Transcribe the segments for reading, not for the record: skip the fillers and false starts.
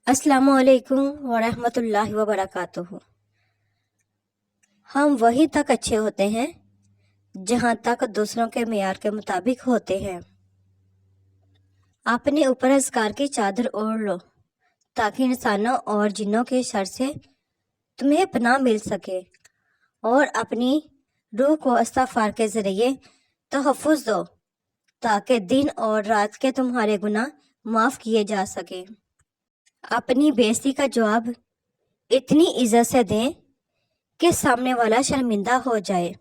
अस्सलामु अलैकुम वरहमतुल्लाहि वबरकातुहू। हम वहीं तक अच्छे होते हैं जहाँ तक दूसरों के मेयार के मुताबिक होते हैं। अपने ऊपर अस्कार की चादर ओढ़ लो ताकि इंसानों और जिन्नों के शर से तुम्हें पनाह मिल सके, और अपनी रूह को इस्तिग़फ़ार के ज़रिए तहफ़्फ़ुज़ दो ताकि दिन और रात के तुम्हारे गुनाह माफ़ किए जा सके। अपनी बेइज्जती का जवाब इतनी इज्जत से दें कि सामने वाला शर्मिंदा हो जाए।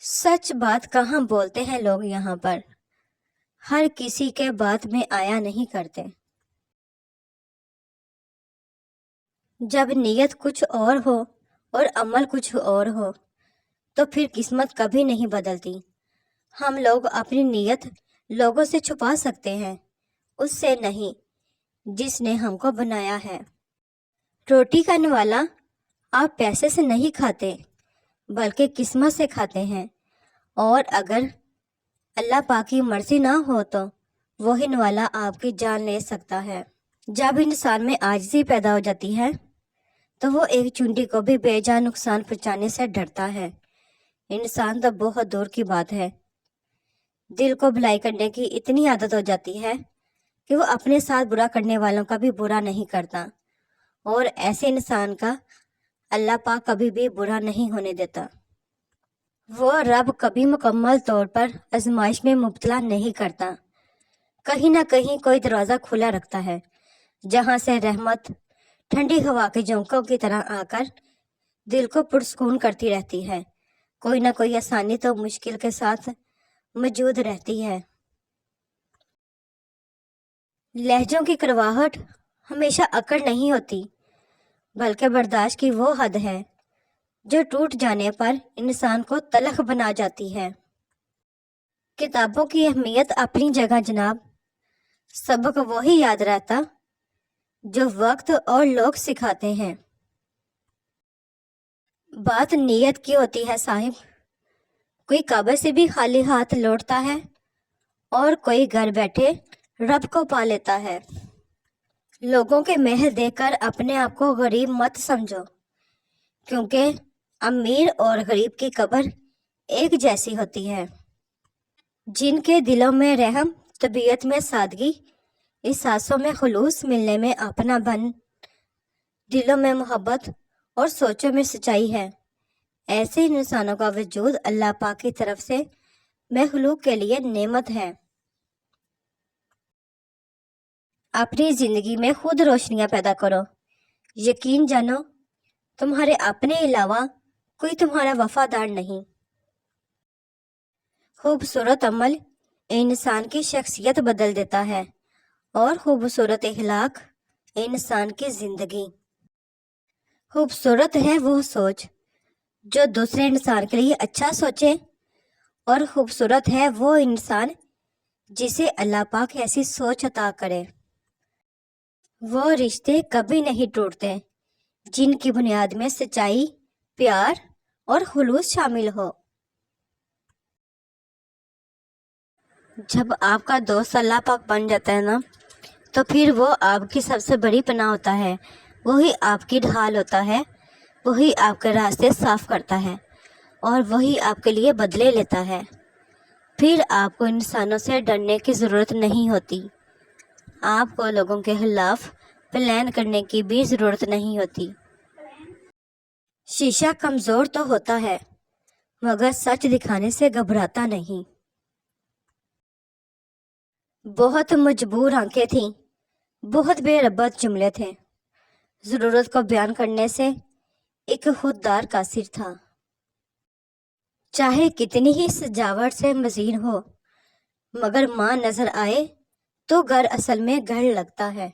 सच बात कहाँ बोलते हैं लोग यहाँ पर, हर किसी के बात में आया नहीं करते। जब नीयत कुछ और हो और अमल कुछ और हो तो फिर किस्मत कभी नहीं बदलती। हम लोग अपनी नीयत लोगों से छुपा सकते हैं, उससे नहीं जिसने हमको बनाया है। रोटी का निवाला आप पैसे से नहीं खाते बल्कि किस्मत से खाते हैं, और अगर अल्लाह पाक की मर्जी ना हो तो वही निवाला आपकी जान ले सकता है। जब इंसान में आजिज़ी पैदा हो जाती है तो वो एक चुंडी को भी बेजान नुकसान पहुंचाने से डरता है। इंसान तो बहुत दूर की बात है, दिल को भलाई करने की इतनी आदत हो जाती है कि वो अपने साथ बुरा करने वालों का भी बुरा नहीं करता, और ऐसे इंसान का अल्लाह पाक कभी भी बुरा नहीं होने देता। वो रब कभी मुकम्मल तौर पर आजमाइश में मुब्तला नहीं करता। कहीं ना कहीं कोई दरवाज़ा खुला रखता है जहाँ से रहमत ठंडी हवा के झोंकों की तरह आकर दिल को पुरसकून करती रहती है। कोई ना कोई आसानी तो मुश्किल के साथ मौजूद रहती है। लहजों की करवाहट हमेशा अकड़ नहीं होती बल्कि बर्दाश्त की वो हद है जो टूट जाने पर इंसान को तलख बना जाती है। किताबों की अहमियत अपनी जगह जनाब, सबक वही याद रहता जो वक्त और लोग सिखाते हैं। बात नीयत की होती है साहिब। कोई काबे से भी खाली हाथ लौटता है और कोई घर बैठे रब को पा लेता है। लोगों के महल देखकर अपने आप को गरीब मत समझो, क्योंकि अमीर और गरीब की कब्र एक जैसी होती है। जिनके दिलों में रहम, तबीयत में सादगी, एहसासों में खुलूस, मिलने में अपनापन, दिलों में मोहब्बत और सोचों में सच्चाई है, ऐसे इंसानों का वजूद अल्लाह पाक की तरफ से मखलूक के लिए नेमत है। अपनी जिंदगी में खुद रोशनियां पैदा करो। यकीन जानो तुम्हारे अपने अलावा कोई तुम्हारा वफादार नहीं। खूबसूरत अमल इंसान की शख्सियत बदल देता है और खूबसूरत अखलाक इंसान की जिंदगी। खूबसूरत है वो सोच जो दूसरे इंसान के लिए अच्छा सोचे, और खूबसूरत है वो इंसान जिसे अल्लाह पाक ऐसी सोच अता करे। वो रिश्ते कभी नहीं टूटते जिनकी बुनियाद में सच्चाई, प्यार और खुलूस शामिल हो। जब आपका दोस्त अल्लाह पाक बन जाता है ना, तो फिर वो आपकी सबसे बड़ी पनाह होता है। वही आपकी ढाल होता है, वही आपके रास्ते साफ करता है और वही आपके लिए बदले लेता है। फिर आपको इंसानों से डरने की ज़रूरत नहीं होती। आपको लोगों के खिलाफ प्लान करने की भी ज़रूरत नहीं होती। शीशा कमज़ोर तो होता है मगर सच दिखाने से घबराता नहीं। बहुत मजबूर आंखें थीं, बहुत बेरबत जुमले थे, ज़रूरत को बयान करने से एक खुददार कासिर था। चाहे कितनी ही सजावट से मज़ीन हो, मगर माँ नजर आए तो घर असल में घर लगता है।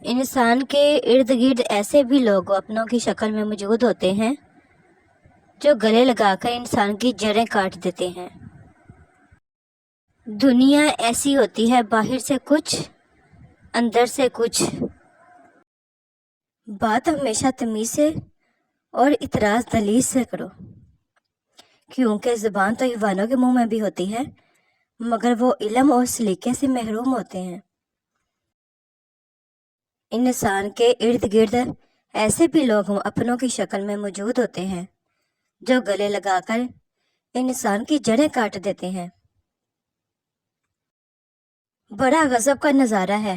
इंसान के इर्द गिर्द ऐसे भी लोग अपनों की शक्ल में मौजूद होते हैं जो गले लगाकर इंसान की जड़ें काट देते हैं। दुनिया ऐसी होती है, बाहर से कुछ, अंदर से कुछ। बात हमेशा तमीज़ से और इतराज़ दलील से करो, क्योंकि ज़ुबान तो ईवानों के मुंह में भी होती है मगर वो इल्म और सलीके से महरूम होते हैं। انسان کے ارد گرد ایسے بھی لوگ اپنوں کی شکل میں موجود ہوتے ہیں جو گلے لگا کر انسان کی جڑیں کاٹ دیتے ہیں۔ بڑا غضب کا نظارہ ہے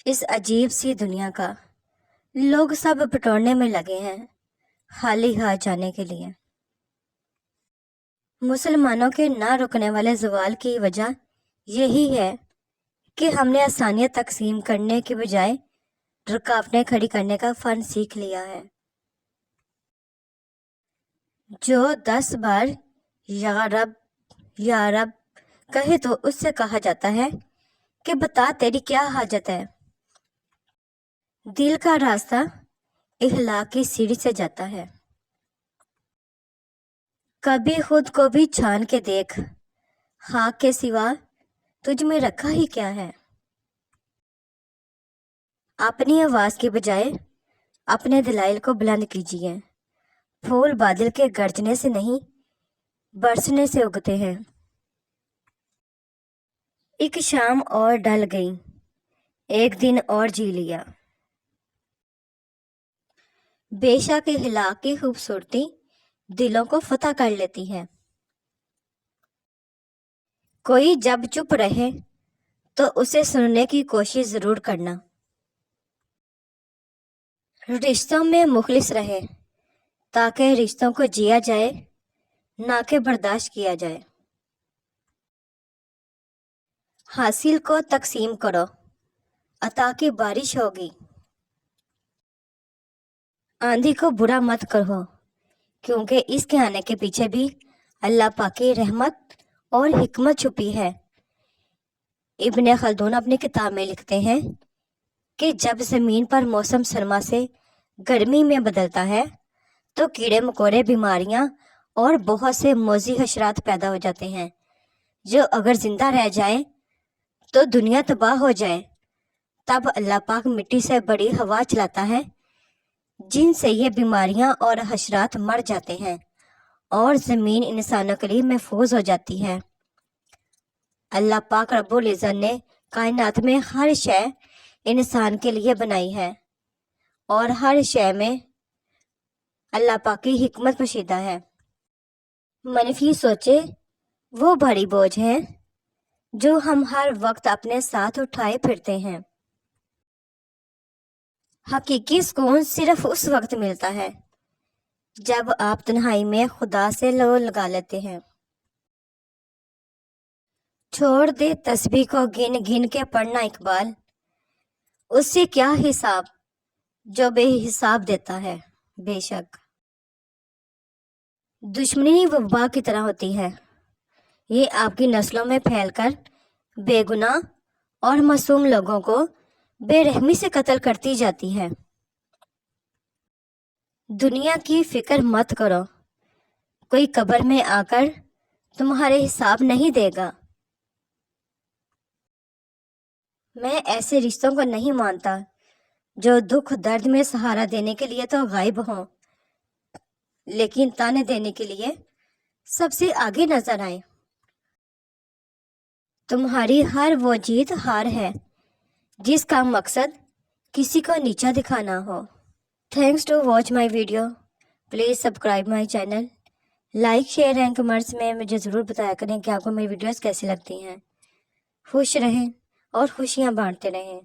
اس عجیب سی دنیا کا۔ لوگ سب بٹورنے میں لگے ہیں خالی ہاتھ جانے کے لیے۔ مسلمانوں کے نہ رکنے والے زوال کی وجہ یہی ہے کہ ہم نے آسانیاں تقسیم کرنے کے بجائے رکاوٹیں کھڑی کرنے کا فن سیکھ لیا ہے۔ جو 10 بار یا رب یا رب کہے تو اس سے کہا جاتا ہے کہ بتا تیری کیا حاجت ہے۔ دل کا راستہ اخلاق کی سیڑھی سے جاتا ہے۔ کبھی خود کو بھی چھان کے دیکھ، خاک کے سوا تجھ میں رکھا ہی کیا ہے۔ اپنی آواز کی بجائے اپنے دلائل کو بلند کیجیے۔ پھول بادل کے گرجنے سے نہیں، برسنے سے اگتے ہیں۔ ایک شام اور ڈھل گئی، ایک دن اور جی لیا۔ بے شک اخلاق کی خوبصورتی دلوں کو فتح کر لیتی ہے۔ کوئی جب چپ رہے تو اسے سننے کی کوشش ضرور کرنا۔ رشتوں میں مخلص رہے تاکہ رشتوں کو جیا جائے نہ کہ برداشت کیا جائے۔ حاصل کو تقسیم کرو، عطا کی بارش ہوگی۔ آندھی کو برا مت کہو کیونکہ اس کے آنے کے پیچھے بھی اللہ پاک کی رحمت اور حکمت چھپی ہے۔ ابن خلدون اپنی کتاب میں لکھتے ہیں کہ جب زمین پر موسم سرما سے گرمی میں بدلتا ہے تو کیڑے مکوڑے، بیماریاں اور بہت سے موذی حشرات پیدا ہو جاتے ہیں جو اگر زندہ رہ جائیں تو دنیا تباہ ہو جائے۔ تب اللہ پاک مٹی سے بڑی ہوا چلاتا ہے جن سے یہ بیماریاں اور حشرات مر جاتے ہیں اور زمین انسانوں کے لیے محفوظ ہو جاتی ہے۔ اللہ پاک رب العزت نے کائنات میں ہر شے انسان کے لیے بنائی ہے اور ہر شے میں اللہ پاک کی حکمت پوشیدہ ہے۔ منفی سوچے وہ بھاری بوجھ ہیں جو ہم ہر وقت اپنے ساتھ اٹھائے پھرتے ہیں۔ حقیقی سکون صرف اس وقت ملتا ہے جب آپ تنہائی میں خدا سے لو لگا لیتے ہیں۔ چھوڑ دے تسبیح کو گن گن کے پڑھنا اقبال، اس سے کیا حساب جو بے حساب دیتا ہے۔ بے شک دشمنی وبا کی طرح ہوتی ہے، یہ آپ کی نسلوں میں پھیل کر بے گناہ اور معصوم لوگوں کو بے رحمی سے قتل کرتی جاتی ہے۔ دنیا کی فکر مت کرو، کوئی قبر میں آ کر تمہارے حساب نہیں دے گا۔ میں ایسے رشتوں کو نہیں مانتا جو دکھ درد میں سہارا دینے کے لیے تو غائب ہوں لیکن تانے دینے کے لیے سب سے آگے نظر آئیں۔ تمہاری ہر وہ جیت ہار ہے جس کا مقصد کسی کو نیچا دکھانا ہو۔ Thanks to watch my video, please subscribe my channel, like share and comments میں مجھے ضرور بتایا کریں کہ آپ کو میری ویڈیوز کیسی لگتی ہیں۔ خوش رہیں اور خوشیاں بانٹتے رہیں۔